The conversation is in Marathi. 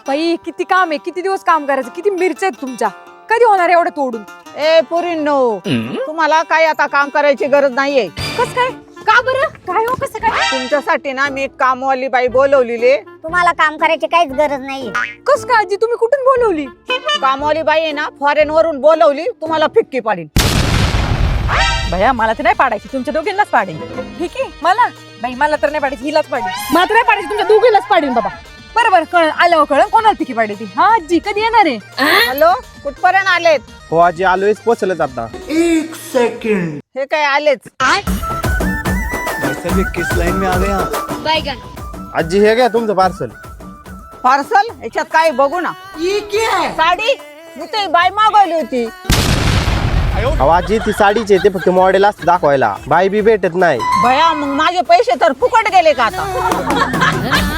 बाई किती काम आहे, किती दिवस काम करायचं, किती मिरच्या आहेत तुमच्या. कधी होणार एवढं तोडून? ए पुरींनो, तुम्हाला काय आता काम करायची गरज नाहीये. कस काय? का बरं? काय हो, कसं काय? तुमच्यासाठी ना मी एक कामवाली बाई बोलवलेली. तुम्हाला काम करायची काहीच गरज नाहीये. कस काय आजी, तुम्ही कुठून बोलवली? कामवाली बाई आहे ना, फॉरेन वरून बोलवली, तुम्हाला फिक्की पाडीन. भैया मला तर नाही पाडायची, तुमच्या दोघींनाच पाडेन. ठीक आहे मला बाई, मला तर नाही पाडायची, हिलाच पाडेन. मला तर नाही पाडायची, तुमच्या दोघींनाच पाडेन बाबा. बरोबर कळ आल्यावर कळ कोणाला पिकी पाडायची. हा आजी कधी येणार आहे? हॅलो, कुठपर्यंत आलेत? हो आजी आलोय, पोचलच आता. हे काय आलेच? किस लाईन में आ गया. आजी हे घ्या तुमचं पार्सल. पार्सल याच्यात काय बघू ना. साडी मी ते बाई मागवली होती. अहो आजी ती साडीची ते फक्त मॉडेल असतं दाखवायला, बाई बी भेटत नाही. भया मग माझे पैसे तर फुकट गेले का आता?